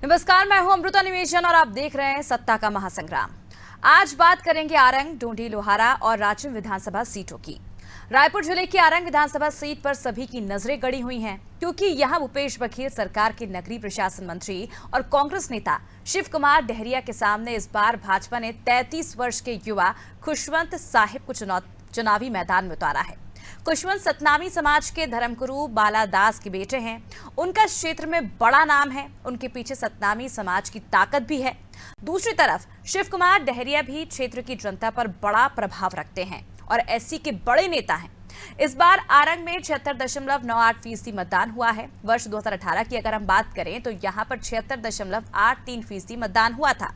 नमस्कार, मैं हूं अमृता निवेशन और आप देख रहे हैं सत्ता का महासंग्राम। आज बात करेंगे आरंग, ढूंढी लोहारा और राजिम विधानसभा सीटों की। रायपुर जिले की आरंग विधानसभा सीट पर सभी की नजरें गड़ी हुई हैं, क्योंकि यहां भूपेश बघेल सरकार के नगरीय प्रशासन मंत्री और कांग्रेस नेता शिव कुमार डहरिया के सामने इस बार भाजपा ने 33 वर्ष के युवा खुशवंत साहिब को चुनावी मैदान में उतारा है। खुशवंत सतनामी समाज के धर्मगुरु बाला दास के बेटे हैं। उनका क्षेत्र में बड़ा नाम है, उनके पीछे सतनामी समाज की ताकत भी है। दूसरी तरफ शिव कुमार डहरिया भी क्षेत्र की जनता पर बड़ा प्रभाव रखते हैं और एससी के बड़े नेता हैं। इस बार आरंग में 76.98% मतदान हुआ है। वर्ष 2018 की अगर हम बात करें तो यहां पर 76.83% मतदान हुआ था।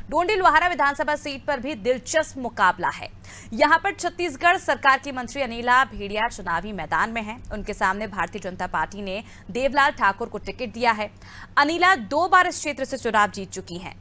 ढूंढी लोहारा विधानसभा सीट पर भी दिलचस्प मुकाबला है। यहां पर छत्तीसगढ़ सरकार की मंत्री अनिला भेड़िया चुनावी मैदान में हैं। उनके सामने भारतीय जनता पार्टी ने देवलाल ठाकुर को टिकट दिया है। अनिला 2 बार इस क्षेत्र से चुनाव जीत चुकी हैं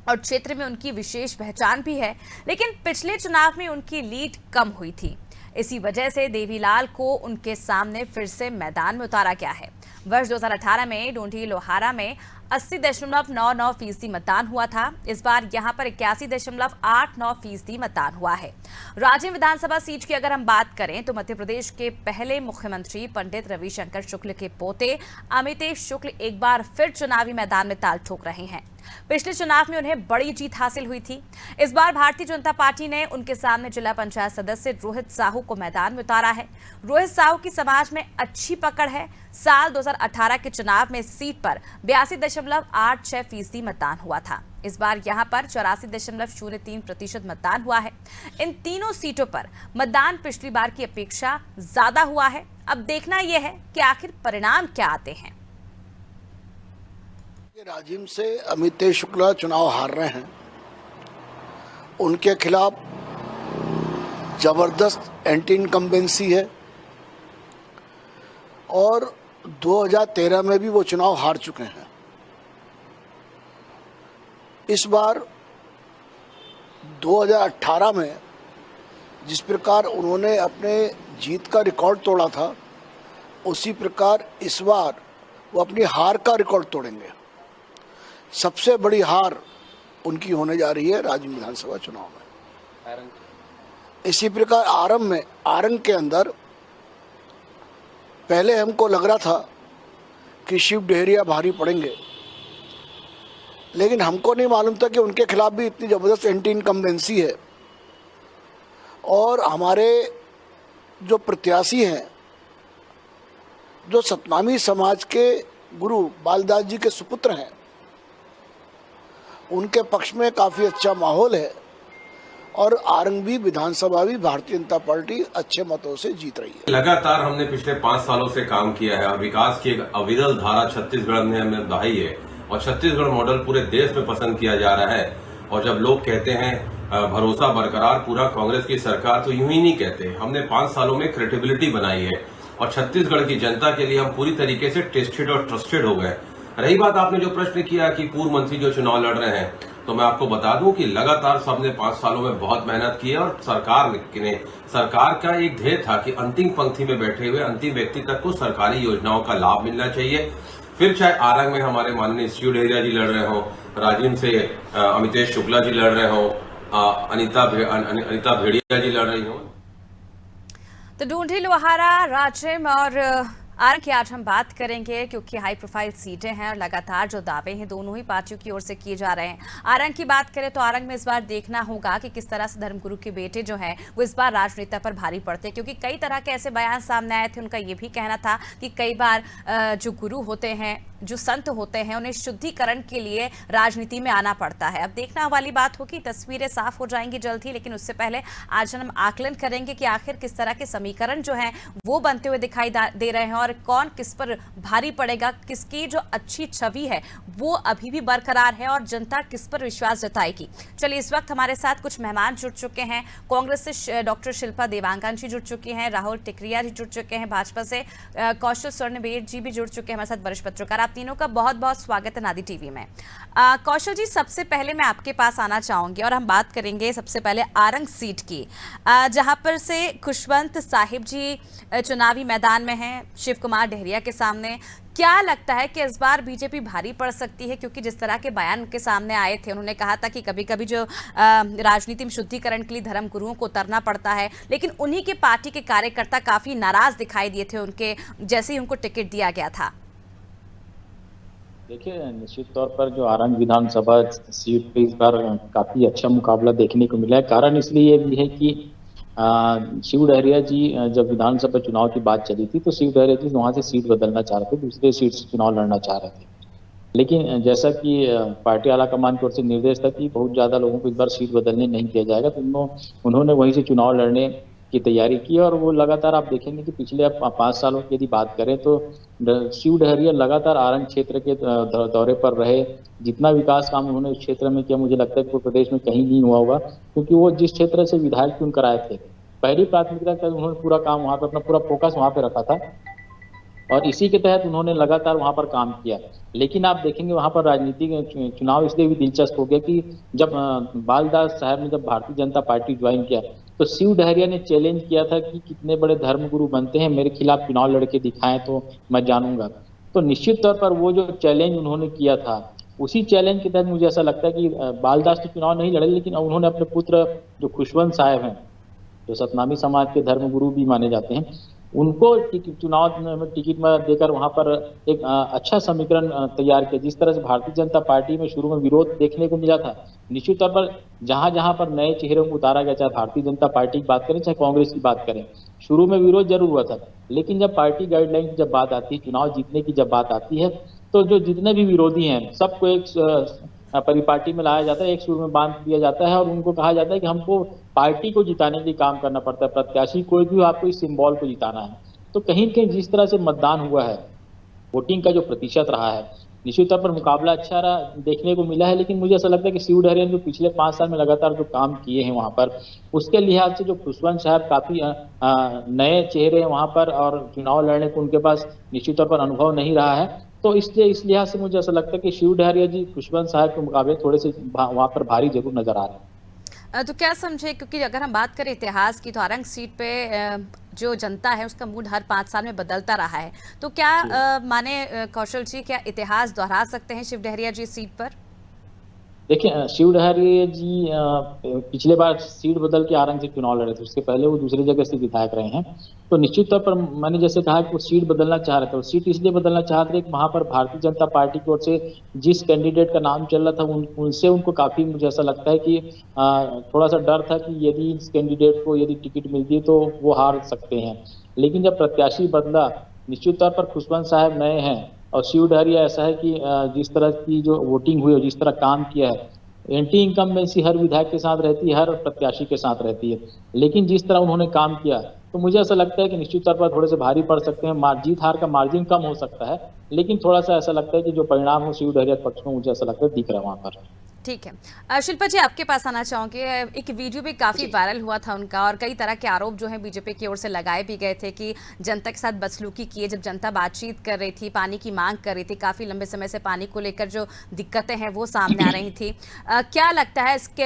और क्षेत्र में उनकी विशेष पहचान भी है, लेकिन पिछले चुनाव में उनकी लीड कम हुई थी। इसी वजह से देवीलाल को उनके सामने फिर से मैदान में उतारा गया है। वर्ष 2018 में ढूंढी लोहारा में 80.99% मतदान हुआ था। इस बार यहां पर 81.89% मतदान हुआ है। राजिम विधानसभा सीट की अगर हम बात करें तो मध्य प्रदेश के पहले मुख्यमंत्री पंडित रविशंकर शुक्ल के पोते अमितेश शुक्ल एक बार फिर चुनावी मैदान में ताल ठोक रहे हैं। पिछले चुनाव में उन्हें बड़ी जीत हासिल हुई थी। इस बार भारतीय जनता पार्टी ने उनके सामने जिला पंचायत सदस्य रोहित साहू को मैदान में उतारा है। रोहित साहू की समाज में अच्छी पकड़ है। साल 2018 के चुनाव में इस सीट पर 82.86% मतदान हुआ था। इस बार यहां पर 84.03% मतदान हुआ है। इन तीनों सीटों पर मतदान पिछली बार की अपेक्षा ज्यादा हुआ है। अब देखना यह है कि आखिर परिणाम क्या आते हैं। राजिम से अमितेश शुक्ला चुनाव हार रहे हैं। उनके खिलाफ जबरदस्त एंटी इनकम्बेंसी है और 2013 में भी वो चुनाव हार चुके हैं। इस बार 2018 में जिस प्रकार उन्होंने अपने जीत का रिकॉर्ड तोड़ा था, उसी प्रकार इस बार वो अपनी हार का रिकॉर्ड तोड़ेंगे। सबसे बड़ी हार उनकी होने जा रही है राजिम विधानसभा चुनाव में। इसी प्रकार आरंग के अंदर पहले हमको लग रहा था कि शिव डहरिया भारी पड़ेंगे, लेकिन हमको नहीं मालूम था कि उनके खिलाफ भी इतनी जबरदस्त एंटी इनकम्बेंसी है। और हमारे जो प्रत्याशी हैं, जो सतनामी समाज के गुरु बालदास जी के सुपुत्र हैं, उनके पक्ष में काफ़ी अच्छा माहौल है और आरंगी विधानसभा भी भारतीय जनता पार्टी अच्छे मतों से जीत रही है। लगातार हमने पिछले 5 सालों से काम किया है और विकास की एक अविरल धारा छत्तीसगढ़ में हमें बहाई है और छत्तीसगढ़ मॉडल पूरे देश में पसंद किया जा रहा है। और जब लोग कहते हैं भरोसा बरकरार पूरा कांग्रेस की सरकार, तो यूं ही नहीं कहते। हमने 5 सालों में क्रेडिबिलिटी बनाई है और छत्तीसगढ़ की जनता के लिए हम पूरी तरीके से टेस्टेड और ट्रस्टेड हो गए। रही बात आपने जो प्रश्न किया कि पूर्व मंत्री जो चुनाव लड़ रहे हैं, तो मैं आपको बता दूं कि लगातार सबने 5 सालों में बहुत मेहनत की है और सरकार का एक ध्येय था कि अंतिम पंक्ति में बैठे हुए अंतिम व्यक्ति तक को सरकारी योजनाओं का लाभ मिलना चाहिए। फिर चाहे आरंग में हमारे माननीय शिव डहरिया जी लड़ रहे हो, राजिम से अमितेश शुक्ला जी लड़ रहे हो, अनिता भेड़िया जी लड़ रही हो। तो ढूंढी लोहारा, राजिम और आरंग की आज हम बात करेंगे, क्योंकि हाई प्रोफाइल सीटें हैं और लगातार जो दावे हैं दोनों ही पार्टियों की ओर से किए जा रहे हैं। आरंग की बात करें तो आरंग में इस बार देखना होगा कि किस तरह से धर्मगुरु के बेटे जो हैं वो इस बार राजनेता पर भारी पड़ते हैं, क्योंकि कई तरह के ऐसे बयान सामने आए थे। उनका ये भी कहना था कि कई बार जो गुरु होते हैं, जो संत होते हैं, उन्हें शुद्धिकरण के लिए राजनीति में आना पड़ता है। अब देखना वाली बात होगी, तस्वीरें साफ हो जाएंगी जल्द ही, लेकिन उससे पहले आज हम आकलन करेंगे कि आखिर किस तरह के समीकरण जो हैं वो बनते हुए दिखाई दे रहे हैं और कौन किस पर भारी पड़ेगा, किसकी जो अच्छी छवि है वो अभी भी बरकरार है और जनता किस पर विश्वास जताएगी। चलिए, इस वक्त हमारे साथ कुछ मेहमान जुड़ चुके हैं। कांग्रेस से डॉक्टर शिल्पा देवांगन जी जुड़ चुकी हैं, राहुल टिकरिया जी जुड़ चुके हैं, भाजपा से कौशल स्वर्णबेर जी भी जुड़ चुके हैं हमारे साथ, वरिष्ठ पत्रकार। आप तीनों का बहुत बहुत स्वागत है नादी टीवी में। कौशल जी, सबसे पहले मैं आपके पास आना चाहूंगी और हम बात करेंगे सबसे पहले आरंग सीट की, जहां पर से खुशवंत साहिब जी चुनावी मैदान में हैं शिव कुमार डहरिया के सामने। क्या लगता है कि इस बार बीजेपी भारी पड़ सकती है? क्योंकि जिस तरह के बयान उनके सामने आए थे, उन्होंने कहा था कि कभी कभी जो राजनीति में शुद्धिकरण के लिए धर्म गुरुओं को उतरना पड़ता है, लेकिन उन्हीं के पार्टी के कार्यकर्ता काफी नाराज दिखाई दिए थे उनके जैसे ही उनको टिकट दिया गया था। देखिए, निश्चित तौर पर जो आरंग विधानसभा सीट पे इस बार काफी अच्छा मुकाबला देखने को मिला है। कारण इसलिए भी है कि शिव डहरिया जी जब विधानसभा चुनाव की बात चली थी तो शिव डहरिया जी वहां से सीट बदलना चाह रहे थे, दूसरे सीट से चुनाव लड़ना चाह रहे थे। लेकिन जैसा कि पार्टी आला कमान की ओर से निर्देश था कि बहुत ज्यादा लोगों को इस बार सीट बदलने नहीं किया जाएगा, तो उन्होंने वहीं से चुनाव लड़ने की तैयारी की। और वो लगातार आप देखेंगे कि पिछले 5 सालों की यदि बात करें तो शिव डहरिया लगातार आरंग क्षेत्र के दौरे पर रहे। जितना विकास काम उन्होंने उस क्षेत्र में किया, मुझे लगता है कि प्रदेश में कहीं नहीं हुआ होगा, क्योंकि वो जिस क्षेत्र से विधायक चुन कर आए थे, पहली प्राथमिकता का उन्होंने पूरा काम वहाँ पर, अपना पूरा फोकस वहाँ पे रखा था और इसी के तहत उन्होंने लगातार वहाँ पर काम किया। लेकिन आप देखेंगे वहाँ पर राजनीतिक चुनाव इसलिए भी दिलचस्प हो गया कि जब बालदास साहब ने जब भारतीय जनता पार्टी ज्वाइन किया तो शिव डहरिया ने चैलेंज किया था कि कितने बड़े धर्मगुरु बनते हैं, मेरे खिलाफ चुनाव लड़के दिखाएं तो मैं जानूंगा। तो निश्चित तौर पर वो जो चैलेंज उन्होंने किया था, उसी चैलेंज के तहत मुझे ऐसा लगता है कि बालदास तो चुनाव नहीं लड़े, लेकिन उन्होंने अपने पुत्र जो खुशवंत साहब हैं, जो सतनामी समाज के धर्मगुरु भी माने जाते हैं, उनको चुनाव में टिकट में देकर वहां पर एक अच्छा समीकरण तैयार किया। जिस तरह से भारतीय जनता पार्टी में शुरू में विरोध देखने को मिला था, निश्चित तौर पर जहां जहां पर नए चेहरों को उतारा गया, चाहे भारतीय जनता पार्टी की बात करें चाहे कांग्रेस की बात करें, शुरू में विरोध जरूर हुआ था। लेकिन जब पार्टी गाइडलाइन की जब बात आती है, चुनाव जीतने की जब बात आती है, तो जो जितने भी विरोधी हैं सबको एक परिपाटी में लाया जाता है, एक सुर में बांध दिया जाता है और उनको कहा जाता है कि हमको पार्टी को जिताने के लिए काम करना पड़ता है, प्रत्याशी कोई भी हो, आपको इस सिंबल को जिताना है। तो कहीं कहीं जिस तरह से मतदान हुआ है, वोटिंग का जो प्रतिशत रहा है, निश्चित तौर पर मुकाबला अच्छा रहा देखने को मिला है। लेकिन मुझे ऐसा लगता है कि शिव डहरिया ने जो पिछले 5 साल में लगातार जो काम किए हैं वहाँ पर, उसके लिहाज से जो खुशवंत साहब काफी नए चेहरे हैं वहाँ पर और चुनाव लड़ने को उनके पास निश्चित तौर पर अनुभव नहीं रहा है। तो इसलिए इस लिहाज से मुझे ऐसा लगता है कि शिव डहरिया जी खुशवंत साहब के मुकाबले थोड़े से वहाँ पर भारी जरूर नजर आ रहे हैं। तो क्या समझे, क्योंकि अगर हम बात करें इतिहास की, तो आरंग सीट पे जो जनता है उसका मूड हर 5 साल में बदलता रहा है, तो क्या माने कौशल जी, क्या इतिहास दोहरा सकते हैं शिव डहरिया जी सीट पर? देखिए, शिव डहरिया जी पिछले बार सीट बदल के आरंग से चुनाव लड़े थे, उसके पहले वो दूसरी जगह से विधायक रहे हैं। तो निश्चित तौर पर मैंने जैसे कहा कि वो सीट बदलना चाह रहे थे, वो सीट इसलिए बदलना चाहते थे कि वहां पर भारतीय जनता पार्टी की ओर से जिस कैंडिडेट का नाम चल रहा था उनसे उनको काफी, मुझे ऐसा लगता है कि थोड़ा सा डर था कि यदि इस कैंडिडेट को यदि टिकट मिलती है तो वो हार सकते हैं। लेकिन जब प्रत्याशी बदला, निश्चित तौर पर खुशवंत साहब नए हैं और शिव डहरिया ऐसा है कि जिस तरह की जो वोटिंग हुई और जिस तरह काम किया है, एंटी इनकम्बेंसी हर विधायक के साथ रहती है, हर प्रत्याशी के साथ रहती है। लेकिन जिस तरह उन्होंने काम किया, तो मुझे ऐसा लगता है कि निश्चित तौर पर थोड़े से भारी पड़ सकते हैं, जीत हार का मार्जिन कम हो सकता है, लेकिन थोड़ा सा ऐसा लगता है कि जो परिणाम हो शिव डहरिया के पक्ष में, मुझे ऐसा लगता है दिख रहा है वहाँ पर। ठीक है, शिल्पा जी आपके पास आना चाहूंगी। एक वीडियो भी काफी वायरल हुआ था उनका और कई तरह के आरोप जो है बीजेपी की ओर से लगाए भी गए थे कि जनता के साथ बदसलूकी की है। जब जनता बातचीत कर रही थी, पानी की मांग कर रही थी, काफी लंबे समय से पानी को लेकर जो दिक्कतें हैं वो सामने आ रही थी। क्या लगता है, इसके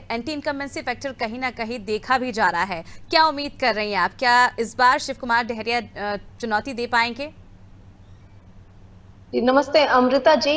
एंटी इनकम्बेंसी फैक्टर कहीं ना कहीं देखा भी जा रहा है? क्या उम्मीद कर रही हैं आप, क्या इस बार शिव कुमार डहरिया चुनौती दे पाएंगे? नमस्ते अमृता जी।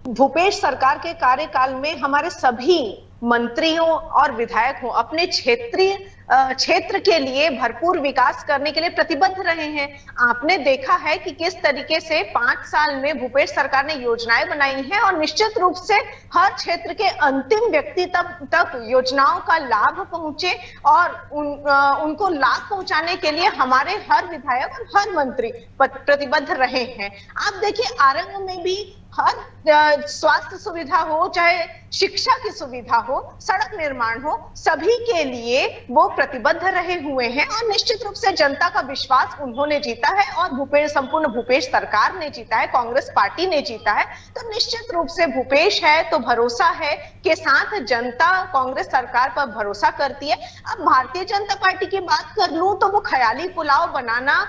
भूपेश सरकार के कार्यकाल में हमारे सभी मंत्रियों और विधायक हो अपने क्षेत्र के लिए भरपूर विकास करने के लिए प्रतिबद्ध रहे हैं। आपने देखा है कि किस तरीके से 5 साल में भूपेश सरकार ने योजनाएं बनाई हैं और निश्चित रूप से हर क्षेत्र के अंतिम व्यक्ति तक योजनाओं का लाभ पहुंचे और उनको लाभ पहुंचाने के लिए हमारे हर विधायक और हर मंत्री प्रतिबद्ध रहे हैं। आप देखिए, आरंग में भी हर स्वास्थ्य सुविधा हो, चाहे शिक्षा की सुविधा हो, सड़क निर्माण हो, सभी के लिए वो प्रतिबद्ध रहे हुए हैं और निश्चित रूप से जनता का विश्वास उन्होंने जीता है और संपूर्ण भूपेश सरकार ने जीता है, कांग्रेस पार्टी ने जीता है। तो निश्चित रूप से भूपेश है तो भरोसा है के साथ जनता कांग्रेस सरकार पर भरोसा करती है। अब भारतीय जनता पार्टी की बात कर लूं तो वो ख्याली पुलाव बनाना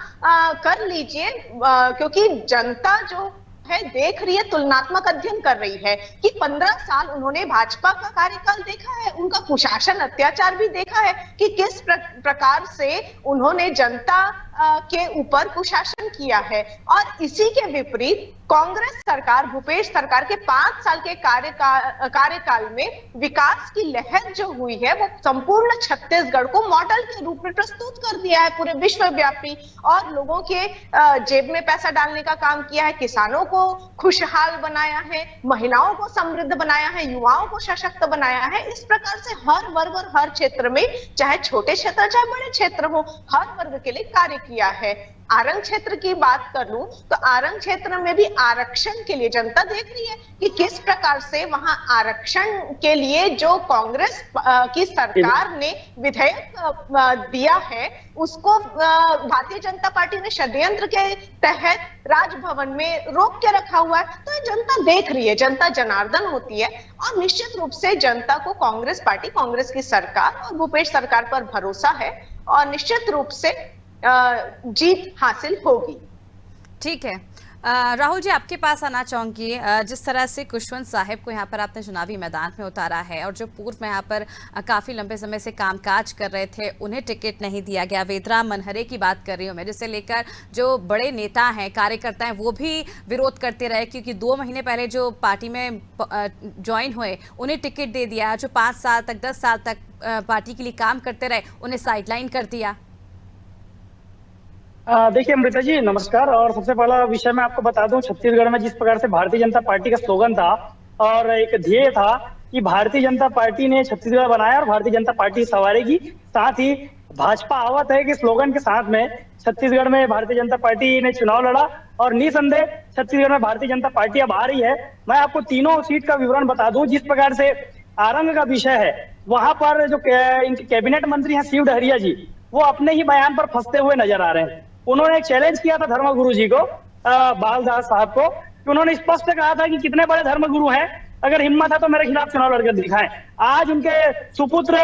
कर लीजिए, क्योंकि जनता जो है देख रही है, तुलनात्मक अध्ययन कर रही है कि 15 साल उन्होंने भाजपा का कार्यकाल देखा है, उनका कुशासन अत्याचार भी देखा है कि किस प्रकार से उन्होंने जनता के ऊपर कुशासन किया है। और इसी के विपरीत कांग्रेस सरकार, भूपेश सरकार के 5 साल के कार्यकाल में विकास की लहर जो हुई है वो संपूर्ण छत्तीसगढ़ को मॉडल के रूप में प्रस्तुत कर दिया है पूरे विश्वव्यापी, और लोगों के जेब में पैसा डालने का काम किया है, किसानों को खुशहाल बनाया है, महिलाओं को समृद्ध बनाया है, युवाओं को सशक्त बनाया है। इस प्रकार से हर वर्ग और हर क्षेत्र में, चाहे छोटे क्षेत्र चाहे बड़े क्षेत्र हो, हर वर्ग के लिए कार्य किया है। आरंग क्षेत्र की बात कर लूं तो आरंग क्षेत्र में भी आरक्षण के लिए जनता देख रही है कि किस प्रकार से वहां आरक्षण के लिए जो कांग्रेस की सरकार ने विधेयक दिया है उसको भारतीय जनता पार्टी ने षड्यंत्र के तहत राजभवन में रोक के रखा हुआ है। तो जनता देख रही है, जनता जनार्दन होती है, और निश्चित रूप से जनता को कांग्रेस पार्टी, कांग्रेस की सरकार और भूपेश सरकार पर भरोसा है और निश्चित रूप से जीत हासिल होगी। ठीक है, राहुल जी आपके पास आना चाहूंगी। जिस तरह से खुशवंत साहिब को यहाँ पर आपने चुनावी मैदान में उतारा है और जो पूर्व में यहाँ पर काफ़ी लंबे समय से कामकाज कर रहे थे उन्हें टिकट नहीं दिया गया, वेदराम मनहरे की बात कर रही हूँ मैं, जिसे लेकर जो बड़े नेता हैं, कार्यकर्ता हैं, वो भी विरोध करते रहे क्योंकि 2 महीने पहले जो पार्टी में ज्वाइन हुए उन्हें टिकट दे दिया, जो 5 साल तक 10 साल तक पार्टी के लिए काम करते रहे उन्हें साइडलाइन कर दिया। देखिए अमृता जी नमस्कार। और सबसे पहला विषय मैं आपको बता दूं, छत्तीसगढ़ में जिस प्रकार से भारतीय जनता पार्टी का स्लोगन था और एक ध्येय था कि भारतीय जनता पार्टी ने छत्तीसगढ़ बनाया और भारतीय जनता पार्टी संवारेगी, साथ ही भाजपा आवत है कि स्लोगन के साथ में छत्तीसगढ़ में भारतीय जनता पार्टी ने चुनाव लड़ा और निसंदेह छत्तीसगढ़ में भारतीय जनता पार्टी अब आ रही है। मैं आपको तीनों सीट का विवरण बता दूं। जिस प्रकार से आरंग का विषय है, वहां पर जो इनके कैबिनेट मंत्री हैं शिव डहरिया जी, वो अपने ही बयान पर फंसते हुए नजर आ रहे हैं। उन्होंने एक चैलेंज किया था धर्मगुरु जी को, बालदास साहब को, कि उन्होंने स्पष्ट कहा था कि कितने बड़े धर्मगुरु हैं, अगर हिम्मत है तो मेरे खिलाफ चुनाव लड़कर दिखाएं। आज उनके सुपुत्र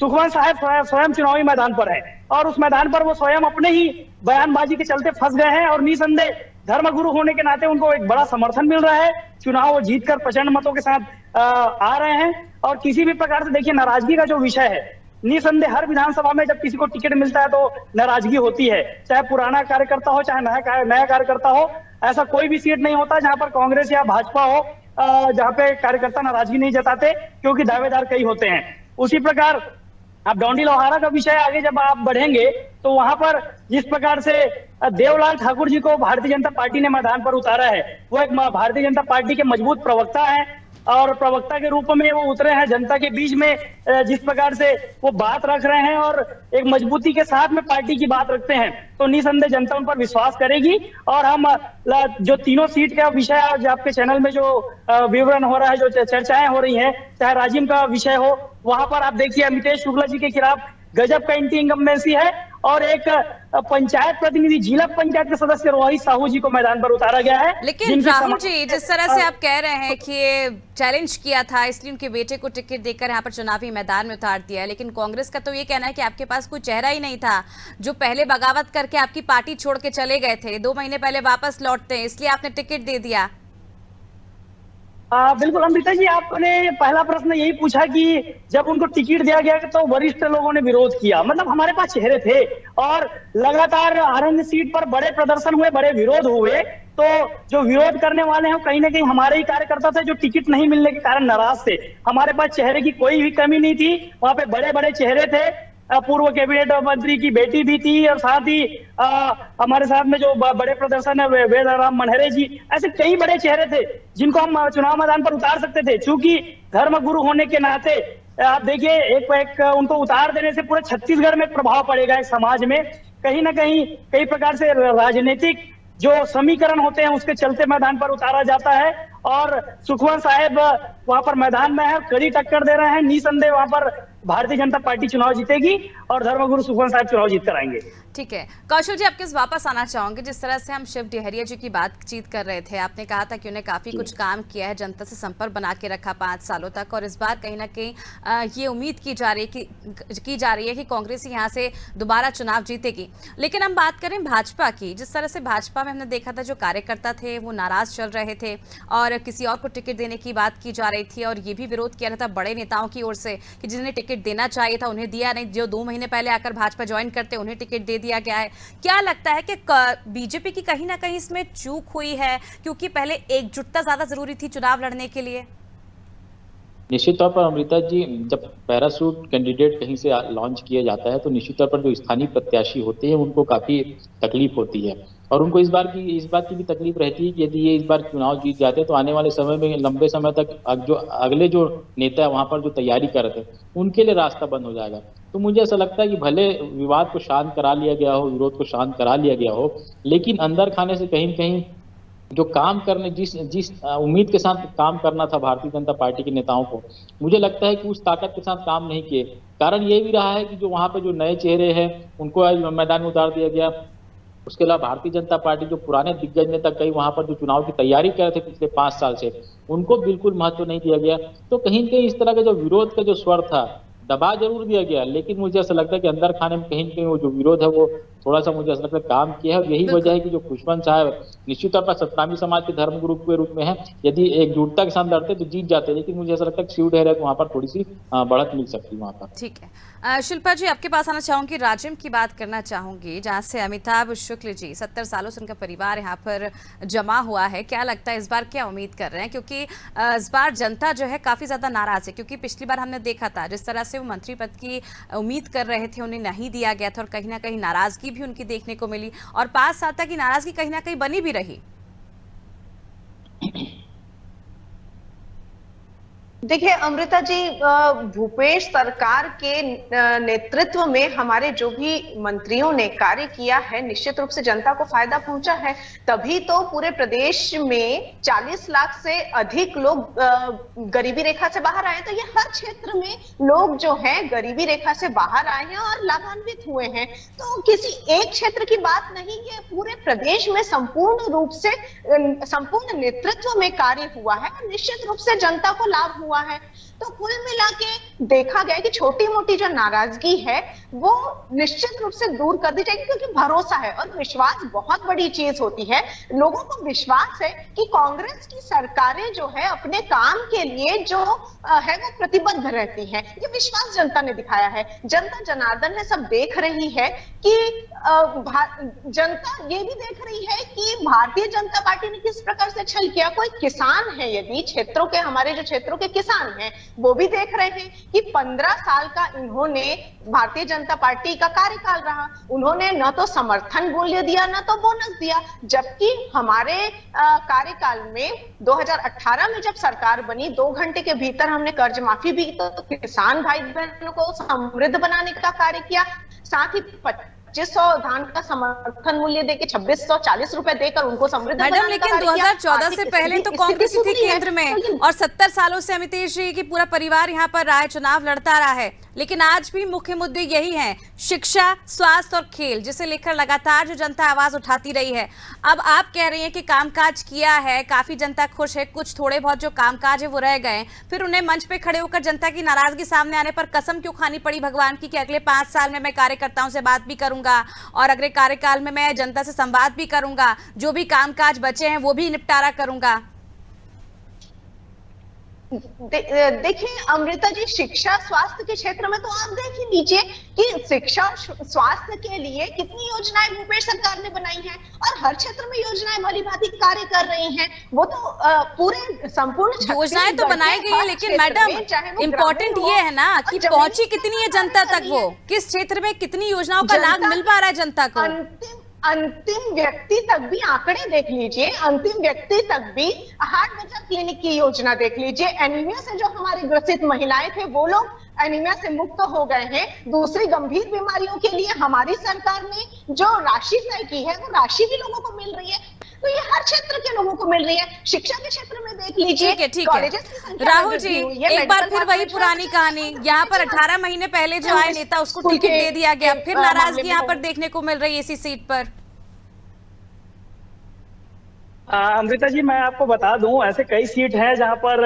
सुखवंत साहब स्वयं चुनावी मैदान पर है और उस मैदान पर वो स्वयं अपने ही बयानबाजी के चलते फंस गए हैं और निसंदेह धर्मगुरु होने के नाते उनको एक बड़ा समर्थन मिल रहा है। चुनाव वो जीतकर प्रचंड मतों के साथ आ रहे हैं और किसी भी प्रकार से देखिए नाराजगी का जो विषय है, निसंदेह हर विधानसभा में जब किसी को टिकट मिलता है तो नाराजगी होती है, चाहे पुराना कार्यकर्ता हो चाहे नया कार्यकर्ता हो। ऐसा कोई भी सीट नहीं होता जहां पर कांग्रेस या भाजपा हो जहां पे कार्यकर्ता नाराजगी नहीं जताते, क्योंकि दावेदार कई होते हैं। उसी प्रकार अब डोंडी लोहारा का विषय आगे जब आप बढ़ेंगे तो वहां पर जिस प्रकार से देवलाल ठाकुर जी को भारतीय जनता पार्टी ने मैदान पर उतारा है, वो एक भारतीय जनता पार्टी के मजबूत प्रवक्ता है और प्रवक्ता के रूप में वो उतरे हैं जनता के बीच में। जिस प्रकार से वो बात रख रहे हैं और एक मजबूती के साथ में पार्टी की बात रखते हैं, तो निसंदेह जनता उन पर विश्वास करेगी। और हम जो तीनों सीट का विषय आज आपके चैनल में जो विवरण हो रहा है, जो चर्चाएं हो रही हैं, चाहे राजिम का विषय हो, वहां पर आप देखिए अमितेश शुक्ला जी के खिलाफ गजब का एंटी इनकम्बेंसी है और एक पंचायत प्रतिनिधि, जिला पंचायत के सदस्य रोहित साहू जी को मैदान पर उतारा गया है। लेकिन राहुल जी, जिस तरह से आप कह रहे हैं कि ये चैलेंज किया था इसलिए उनके बेटे को टिकट देकर यहाँ पर चुनावी मैदान में उतार दिया है, लेकिन कांग्रेस का तो ये कहना है कि आपके पास कोई चेहरा ही नहीं था, जो पहले बगावत करके आपकी पार्टी छोड़ के चले गए थे, 2 महीने पहले वापस लौटते हैं, इसलिए आपने टिकट दे दिया। बिल्कुल अमृता जी, आपने पहला प्रश्न यही पूछा कि जब उनको टिकट दिया गया तो वरिष्ठ लोगों ने विरोध किया। मतलब हमारे पास चेहरे थे और लगातार आरंग सीट पर बड़े प्रदर्शन हुए, बड़े विरोध हुए, तो जो विरोध करने वाले हैं कहीं ना कहीं हमारे ही कार्यकर्ता थे जो टिकट नहीं मिलने के कारण नाराज थे। हमारे पास चेहरे की कोई भी कमी नहीं थी, वहां पे बड़े बड़े चेहरे थे, पूर्व कैबिनेट मंत्री की बेटी भी थी और साथ ही हमारे साथ में जो बड़े प्रदर्शन है वेदराम मनहरे जी, ऐसे कई बड़े चेहरे थे जिनको हम चुनाव मैदान पर उतार सकते थे। चूंकि धर्मगुरु होने के नाते आप देखिए एक उनको उतार देने से पूरे छत्तीसगढ़ में प्रभाव पड़ेगा, एक समाज में कहीं ना कहीं कई प्रकार से राजनीतिक जो समीकरण होते हैं उसके चलते मैदान पर उतारा जाता है। और सुखवंत साहब वहां पर मैदान में है, कड़ी टक्कर दे रहे हैं, निसंदेह वहां पर भारतीय जनता पार्टी चुनाव जीतेगी और धर्मगुरु सुखवंत साहब चुनाव जीत कर आएंगे। ठीक है कौशल जी, आपके वापस आना चाहूंगे। जिस तरह से हम शिव डहरिया जी की बातचीत कर रहे थे, आपने कहा था कि उन्हें काफी कुछ काम किया है, जनता से संपर्क बना के रखा 5 सालों तक, और इस बार कहीं ना कहीं ये उम्मीद की जा रही है कि कांग्रेस यहाँ से दोबारा चुनाव जीतेगी। लेकिन हम बात करें भाजपा की, जिस तरह से भाजपा में हमने देखा था जो कार्यकर्ता थे वो नाराज चल रहे थे और किसी और को टिकट देने की बात की जा रही थी, और ये भी विरोध किया था बड़े नेताओं की ओर से कि जिन्हें टिकट देना चाहिए था उन्हें दिया नहीं, जो 2 महीने पहले आकर भाजपा ज्वाइन करते उन्हें टिकट दे दिया गया है। क्या लगता है कि बीजेपी की कहीं ना कहीं इसमें चूक हुई है, क्योंकि पहले एकजुटता ज्यादा जरूरी थी चुनाव लड़ने के लिए? निश्चित तौर पर अमृता जी, जब पैराशूट कैंडिडेट कहीं से लॉन्च किया जाता है तो निश्चित तौर पर जो स्थानीय प्रत्याशी होते हैं उनको काफी तकलीफ होती है, और उनको इस बात की भी तकलीफ रहती है कि यदि ये इस बार चुनाव जीत जाते हैं तो आने वाले समय में लंबे समय तक अगले जो नेता है वहां पर जो तैयारी कर रहे थे उनके लिए रास्ता बंद हो जाएगा। तो मुझे ऐसा लगता है कि भले विवाद को शांत करा लिया गया हो, विरोध को शांत करा लिया गया हो, लेकिन अंदर खाने से कहीं कहीं जो काम करने जिस उम्मीद के साथ काम करना था भारतीय जनता पार्टी के नेताओं को, मुझे लगता है कि उस ताकत के साथ काम नहीं किए। कारण ये भी रहा है कि जो वहां पर जो नए चेहरे हैं उनको आज मैदान में उतार दिया गया। उसके अलावा भारतीय जनता पार्टी जो पुराने दिग्गज नेता कई वहां पर जो चुनाव की तैयारी कर रहे थे पिछले 5 साल से, उनको बिल्कुल महत्व नहीं दिया गया। तो कहीं न कहीं इस तरह का जो विरोध का जो स्वर था दबा जरूर दिया गया, लेकिन मुझे ऐसा लगता है कि अंदर खाने में कहीं न कहीं वो जो विरोध है वो थोड़ा सा मुझे ऐसा लगता है काम किया है, और यही वजह है कि जो खुशवंत साहब निश्चित तौर पर सतनामी समाज के धर्मगुरु के रूप में है, यदि एकजुटता के साथ लड़ते तो जीत जाते, लेकिन मुझे ऐसा लगता है कि शिव डहरिया को वहाँ पर थोड़ी सी बढ़त मिल सकती है वहाँ पर। ठीक है शिल्पा जी, आपके पास आना चाहूंगी, राजिम की बात करना चाहूंगी, जहां से अमिताभ शुक्ल जी 70 सालों से उनका परिवार यहाँ पर जमा हुआ है। क्या लगता है इस बार क्या उम्मीद कर रहे हैं, क्योंकि इस बार जनता जो है काफी ज्यादा नाराज है, क्योंकि पिछली बार हमने देखा था जिस तरह से वो मंत्री पद की उम्मीद कर रहे थे उन्हें नहीं दिया गया था, और कहीं ना कहीं नाराजगी भी उनकी देखने को मिली, और 5 साल तक की नाराजगी कहीं ना कहीं बनी भी रही। देखिए अमृता जी, भूपेश सरकार के नेतृत्व में हमारे जो भी मंत्रियों ने कार्य किया है निश्चित रूप से जनता को फायदा पहुंचा है। तभी तो पूरे प्रदेश में 40 लाख से अधिक लोग गरीबी रेखा से बाहर आए। तो ये हर क्षेत्र में लोग जो है गरीबी रेखा से बाहर आए हैं और लाभान्वित हुए हैं। तो किसी एक क्षेत्र की बात नहीं, ये पूरे प्रदेश में संपूर्ण रूप से संपूर्ण नेतृत्व में कार्य हुआ है और निश्चित रूप से जनता को लाभ हुआ है। तो कुल मिला के देखा गया कि छोटी मोटी जो नाराजगी है वो निश्चित रूप से दूर कर दी जाएगी, क्योंकि भरोसा है और विश्वास बहुत बड़ी चीज होती है। लोगों को विश्वास है कि कांग्रेस की सरकारें जो है अपने काम के लिए जो है वो प्रतिबद्ध रहती हैं। ये विश्वास जनता ने दिखाया है। जनता जनार्दन है सब देख रही है कि जनता ये भी देख रही है कि भारतीय जनता पार्टी ने किस प्रकार से छल किया। कोई किसान है, यदि क्षेत्रों के हमारे जो क्षेत्रों के किसान हैं वो भी देख रहे हैं कि 15 साल का इन्होंने भारतीय जनता पार्टी का कार्यकाल रहा, उन्होंने न तो समर्थन मूल्य दिया न तो बोनस दिया। जबकि हमारे कार्यकाल में 2018 में जब सरकार बनी 2 घंटे के भीतर हमने कर्ज माफी भी तो किसान भाई बहनों को समृद्ध बनाने का कार्य किया। साथ ही 2500 धान का समर्थन मूल्य देके 2640 रुपए देकर उनको समृद्ध बनाने का कार्य किया। लेकिन 2014 से पहले तो कांग्रेस थी केंद्र में, और 70 सालों से अमितेश जी की पूरा परिवार यहाँ पर रहा है, चुनाव लड़ता रहा है। लेकिन आज भी मुख्य मुद्दे यही हैं, शिक्षा, स्वास्थ्य और खेल, जिसे लेकर लगातार जो जनता आवाज उठाती रही है। अब आप कह रही हैं कि कामकाज किया है, काफी जनता खुश है, कुछ थोड़े बहुत जो कामकाज है वो रह गए, फिर उन्हें मंच पे खड़े होकर जनता की नाराजगी सामने आने पर कसम क्यों खानी पड़ी भगवान की कि अगले 5 साल में मैं कार्यकर्ताओं से बात भी करूंगा और अगले कार्यकाल में मैं जनता से संवाद भी करूंगा, जो भी कामकाज बचे हैं वो भी निपटारा करूंगा। देखिए अमृता जी, शिक्षा स्वास्थ्य के क्षेत्र में तो आप देख ही लीजिए कि शिक्षा स्वास्थ्य के लिए कितनी योजनाएं भूपेश सरकार ने बनाई हैं और हर क्षेत्र में योजनाएं भली भांति कार्य कर रही हैं। वो तो पूरे संपूर्ण योजनाएं तो बनाई गई है, लेकिन मैडम इम्पोर्टेंट ये है ना कि पहुंची कितनी है जनता तक, वो किस क्षेत्र में कितनी योजनाओं का लाभ मिल पा रहा है जनता को। अंतिम व्यक्ति तक भी आंकड़े देख लीजिए, अंतिम व्यक्ति तक भी हार्ट बचत क्लिनिक की योजना देख लीजिए। एनीमिया से जो हमारी ग्रसित महिलाएं थे वो लोग एनीमिया से मुक्त हो गए हैं। दूसरी गंभीर बीमारियों के लिए हमारी सरकार ने जो राशि तय की है वो राशि भी लोगों को मिल रही है। तो ये हर क्षेत्र के लोगों को मिल रही है। शिक्षा के क्षेत्र में देख लीजिए, ठीक है, ठीक कॉलेजेस की है। संख्या में राहुल जी, वृद्धि हुई है, एक बार मेडिकल फिर वही कॉलेज पुरानी कहानी, यहाँ पर 18 महीने पहले जो आए नेता उसको स्कूल टिकट के- दे दिया गया, फिर मामले नाराजगी में यहाँ हो- पर देखने को मिल रही है इसी सीट पर। अमृता जी, मैं आपको बता दूं, ऐसे कई सीट हैं जहां पर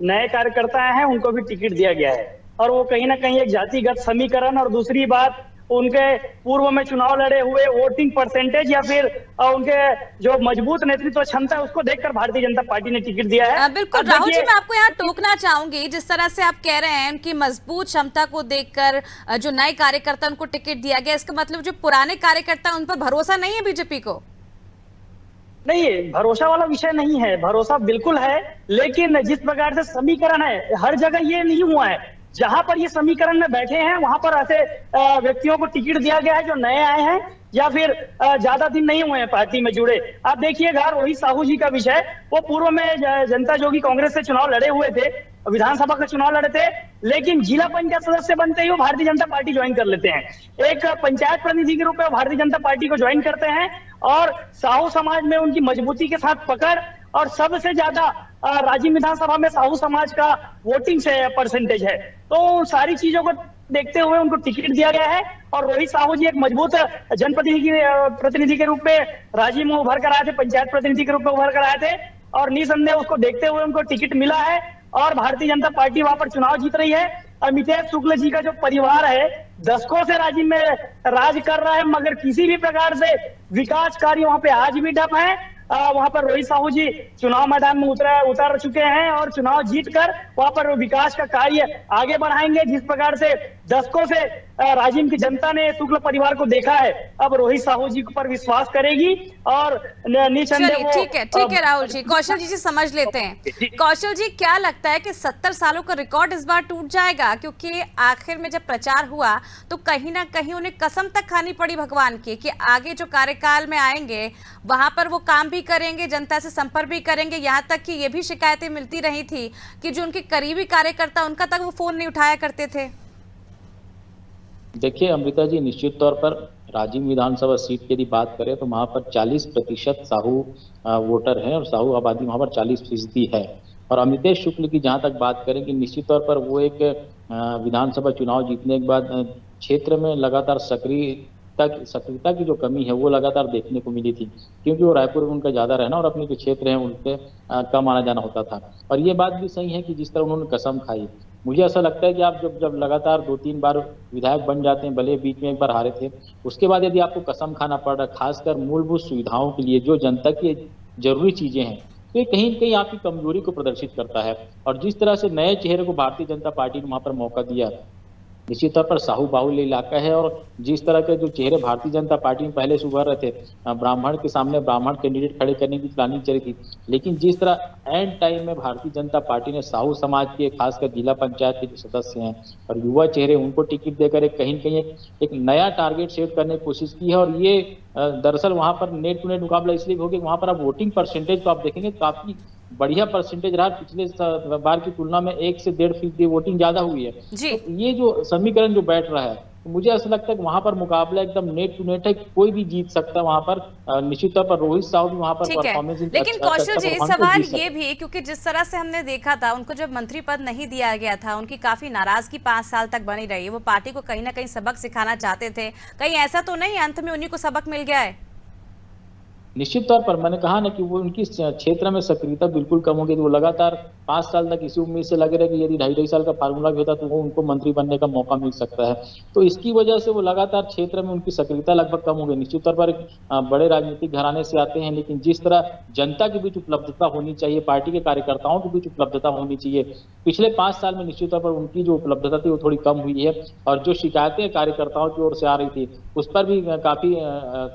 नए कार्यकर्ता हैं, उनको भी टिकट दिया गया है, और वो कहीं ना कहीं एक जातिगत समीकरण, और दूसरी बात उनके पूर्व में चुनाव लड़े हुए वोटिंग परसेंटेज या फिर उनके जो मजबूत नेतृत्व क्षमता है उसको देखकर भारतीय जनता पार्टी ने टिकट दिया है। बिल्कुल अब राहुल जी, देखिए- मैं आपको यहाँ टोकना चाहूंगी, जिस तरह से आप कह रहे हैं उनकी मजबूत क्षमता को देखकर जो नए कार्यकर्ता उनको टिकट दिया गया, इसका मतलब जो पुराने कार्यकर्ता उन पर भरोसा नहीं है बीजेपी को? नहीं, भरोसा वाला विषय नहीं है, भरोसा बिल्कुल है, लेकिन जिस प्रकार से समीकरण है हर जगह ये नहीं हुआ है। जहां पर ये समीकरण में बैठे हैं वहां पर ऐसे व्यक्तियों को टिकट दिया गया है जो नए आए हैं या फिर ज्यादा दिन नहीं हुए हैं पार्टी में जुड़े। आप देखिएगा रोहित साहू जी का विषय, वो पूर्व में जनता जोगी कांग्रेस से चुनाव लड़े हुए थे, विधानसभा का चुनाव लड़े थे, लेकिन जिला पंचायत सदस्य बनते ही वो भारतीय जनता पार्टी ज्वाइन कर लेते हैं। एक पंचायत प्रतिनिधि के रूप में भारतीय जनता पार्टी को ज्वाइन करते हैं, और साहू समाज में उनकी मजबूती के साथ पकड़, और सबसे ज्यादा राजीव विधानसभा में साहू समाज का वोटिंग से परसेंटेज है। तो उन सारी चीजों को देखते हुए उनको टिकट दिया गया है, और रोहित साहू जी एक मजबूत जनप्रतिनिधि के रूप में राजीव में उभर कर आए थे, पंचायत प्रतिनिधि के रूप में उभर कर आए थे, और निसंदेह उसको देखते हुए उनको टिकट मिला है, और भारतीय जनता पार्टी वहां पर चुनाव जीत रही है। अमितेश शुक्ल जी का जो परिवार है दशकों से राजीव में राज कर रहा है, मगर किसी भी प्रकार से विकास कार्य वहां पे आज भी ठप है। वहां पर रोहित साहू जी चुनाव मैदान में उतर चुके हैं, और चुनाव जीतकर वहां पर विकास का कार्य आगे बढ़ाएंगे। जिस प्रकार से दशकों से राजीव की जनता ने शुक्ल परिवार को देखा है, अब रोहित साहू जी पर विश्वास करेगी, और निसंदेह वो ठीक है राहुल जी। कौशल जी समझ लेते हैं। कौशल जी, क्या लगता है कि 70 सालों का रिकॉर्ड इस बार टूट जाएगा? क्योंकि आखिर में जब प्रचार हुआ तो कहीं ना कहीं उन्हें कसम तक खानी पड़ी भगवान की कि आगे जो कार्यकाल में आएंगे वहां पर वो काम भी करेंगे, जनता से संपर्क भी करेंगे। यहाँ तक कि ये भी शिकायतें मिलती रही थी कि जो उनके करीबी कार्यकर्ता उनका तक वो फोन नहीं उठाया करते थे। देखिए अमृता जी, निश्चित तौर पर राजीव विधानसभा सीट की यदि बात करें तो वहां पर 40% साहू वोटर हैं, और साहू आबादी वहां पर 40% है। और अमितेश शुक्ल की जहां तक बात करें कि निश्चित तौर पर वो एक विधानसभा चुनाव जीतने के बाद क्षेत्र में लगातार सक्रियता की जो कमी है वो लगातार देखने को मिली थी, क्योंकि वो रायपुर में उनका ज्यादा रहना और अपने जो क्षेत्र है उनसे कम आना जाना होता था। और ये बात भी सही है कि जिस तरह उन्होंने कसम खाई, मुझे ऐसा लगता है कि आप जब लगातार 2-3 बार विधायक बन जाते हैं, भले बीच में एक बार हारे थे, उसके बाद यदि आपको कसम खाना पड़ रहा है खासकर मूलभूत सुविधाओं के लिए जो जनता की जरूरी चीजें हैं, तो ये कहीं न कहीं आपकी कमजोरी को प्रदर्शित करता है। और जिस तरह से नए चेहरे को भारतीय जनता पार्टी ने वहां पर मौका दिया, निश्चित तौर पर साहू बाहुल्य इलाका है, और जिस तरह के जो चेहरे भारतीय जनता पार्टी में पहले से उभर रहे थे, ब्राह्मण के सामने ब्राह्मण कैंडिडेट खड़े करने की प्लानिंग चली थी, लेकिन जिस तरह एंड टाइम में भारतीय जनता पार्टी ने साहू समाज के खासकर जिला पंचायत के जो सदस्य हैं और युवा चेहरे उनको टिकट देकर कहीं न कहीं एक नया टारगेट सेट करने की कोशिश की है। और ये दरअसल वहां पर नेट टू नेट मुकाबला इसलिए हो गया, वहां पर आप वोटिंग परसेंटेज को आप देखेंगे काफी बढ़िया परसेंटेज रहा, पिछले बार की तुलना में 1 से 1.5% वोटिंग ज्यादा हुई है। तो ये जो समीकरण जो बैठ रहा है, तो मुझे ऐसा लगता है कि वहां पर मुकाबला एकदम नेट टू नेट है, कोई भी जीत सकता है वहां पर। निश्चित तौर पर रोहित साहू भी वहां पर परफॉर्मेंस, लेकिन कौशल जी सवाल ये भी, क्योंकि जिस तरह से हमने देखा था उनको जब मंत्री पद नहीं दिया गया था, उनकी काफी नाराजगी 5 साल तक बनी रही। वो पार्टी को कहीं ना कहीं सबक सिखाना चाहते थे, कहीं ऐसा तो नहीं अंत में उन्हीं को सबक मिल गया है? निश्चित तौर पर मैंने कहा ना कि वो उनकी क्षेत्र में सक्रियता बिल्कुल कम हो गई। वो लगातार 5 साल तक इसी उम्मीद से लगे रहे कि यदि 2.5 साल का फार्मूला भी होता तो वो उनको मंत्री बनने का मौका मिल सकता है। तो इसकी वजह से वो लगातार क्षेत्र में उनकी सक्रियता लगभग कम हो गई। निश्चित तौर पर बड़े राजनीतिक घराने से आते हैं, लेकिन जिस तरह जनता के बीच उपलब्धता होनी चाहिए, पार्टी के कार्यकर्ताओं के बीच उपलब्धता होनी चाहिए, पिछले 5 साल में निश्चित तौर पर उनकी जो उपलब्धता थी वो थोड़ी कम हुई है। और जो शिकायतें कार्यकर्ताओं की ओर से आ रही थी उस पर भी काफी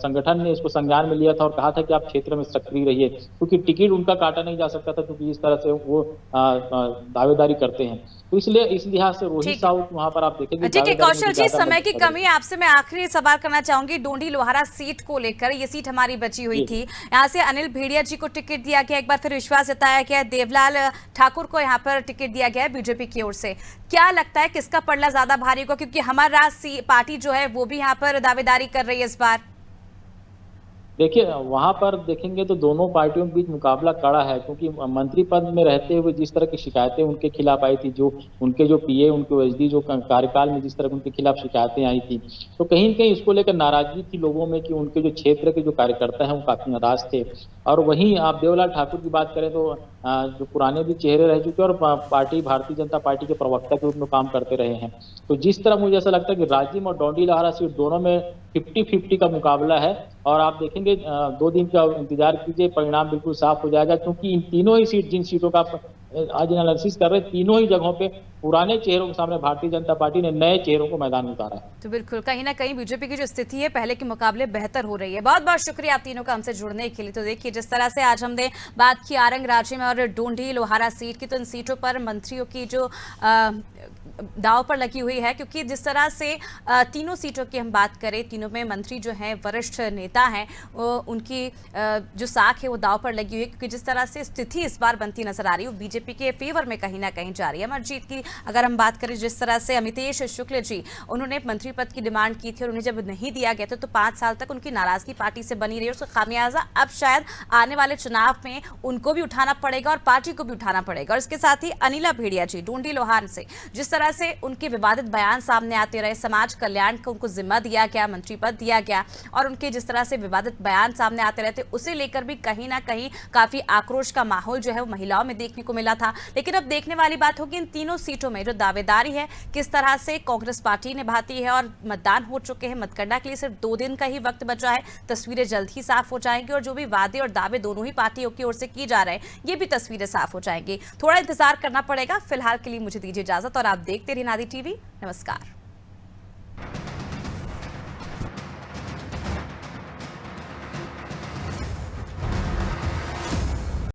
संगठन ने इसको संज्ञान में लिया था और कहा था कि आप क्षेत्र में सक्रिय रहिए, क्योंकि टिकट उनका काटा नहीं जा सकता था, क्योंकि इस तरह से वो दावेदारी करते हैं। तो इसलिए इस लिहाज से रोहित साहू वहां पर आप देखेंगे। ठीक है कौशल जी, समय की कमी, आपसे मैं आखिरी सवाल करना चाहूंगी डोंडी लोहारा सीट को लेकर। ये सीट हमारी बची हुई थी, यहाँ से अनिल भेड़िया जी को टिकट दिया गया, एक बार फिर विश्वास जताया गया, देवलाल ठाकुर को यहाँ पर टिकट दिया गया है बीजेपी की ओर से। क्या लगता है किसका पलड़ा ज्यादा भारी होगा, क्योंकि हमारा पार्टी जो है वो भी यहाँ पर दावेदारी कर रही है इस बार? देखिए वहां पर देखेंगे तो दोनों पार्टियों के बीच मुकाबला कड़ा है, क्योंकि मंत्री पद में रहते हुए जिस तरह की शिकायतें उनके खिलाफ आई थी, जो उनके जो पीए, उनके ओएसडी जो कार्यकाल में जिस तरह उनके खिलाफ शिकायतें आई थी, तो कहीं न कहीं इसको लेकर नाराजगी थी लोगों में कि उनके जो क्षेत्र के जो कार्यकर्ता हैं वो काफी नाराज थे। और वहीं आप देवलाल ठाकुर की बात करें तो जो पुराने भी चेहरे रह चुके और पार्टी भारतीय जनता पार्टी के प्रवक्ता के रूप में काम करते रहे हैं, तो जिस तरह मुझे ऐसा लगता है कि राजिम और डोंडी लोहारा सीट दोनों में 50-50 का मुकाबला है। और आप देखेंगे 2 दिन का इंतजार कीजिए, परिणाम बिल्कुल साफ हो जाएगा, क्योंकि इन तीनों ही सीट, जिन सीटों का आज एनालिसिस कर रहे हैं, तीनों ही जगहों पे पुराने चेहरों के सामने भारतीय जनता पार्टी ने नए चेहरों को मैदान में उतारा है। तो बिल्कुल कहीं ना कहीं बीजेपी की जो स्थिति है पहले के मुकाबले बेहतर हो रही है। बहुत बहुत शुक्रिया आप तीनों का हमसे जुड़ने के लिए। तो देखिए जिस तरह से आज हमने बात की आरंग, राजिम और डोंडी लोहारा सीट की, तो इन सीटों पर मंत्रियों की जो दाव पर लगी हुई है, क्योंकि जिस तरह से तीनों सीटों की हम बात करें, तीनों में मंत्री जो हैं वरिष्ठ नेता हैं, उनकी जो साख है वो दाव पर लगी हुई है, क्योंकि जिस तरह से स्थिति इस बार बनती नजर आ रही है वो बीजेपी के फेवर में कहीं ना कहीं जा रही है। अमरजीत की अगर हम बात करें, जिस तरह से अमितेश शुक्ल जी, उन्होंने मंत्री पद की डिमांड की थी और उन्हें जब नहीं दिया गया था तो 5 साल तक उनकी नाराजगी पार्टी से बनी रही, उसका खामियाजा अब शायद आने वाले चुनाव में उनको भी उठाना पड़ेगा और पार्टी को भी उठाना पड़ेगा। और इसके साथ ही अनिला भेड़िया जी डोंडी लोहार से, जिस तरह से उनके विवादित बयान सामने आते रहे, समाज कल्याण का उनको जिम्मा दिया गया, मंत्री पद दिया गया, और उनके जिस तरह से विवादित बयान सामने आते रहते, उसे लेकर भी कहीं ना कहीं काफी आक्रोश का माहौल जो है वो महिलाओं में देखने को मिला था। लेकिन अब देखने वाली बात होगी इन तीनों सीटों में जो दावेदारी है किस तरह से कांग्रेस पार्टी निभाती है। और मतदान हो चुके हैं, मतगणना के लिए सिर्फ 2 दिन का ही वक्त बचा है, तस्वीरें जल्द ही साफ हो जाएंगी और जो भी वादे और दावे दोनों ही पार्टियों की ओर से की जा रहे हैं ये भी तस्वीरें साफ हो जाएंगी। थोड़ा इंतजार करना पड़ेगा। फिलहाल के लिए मुझे दीजिए इजाजत और आप देखते रहिए नादी टीवी। नमस्कार।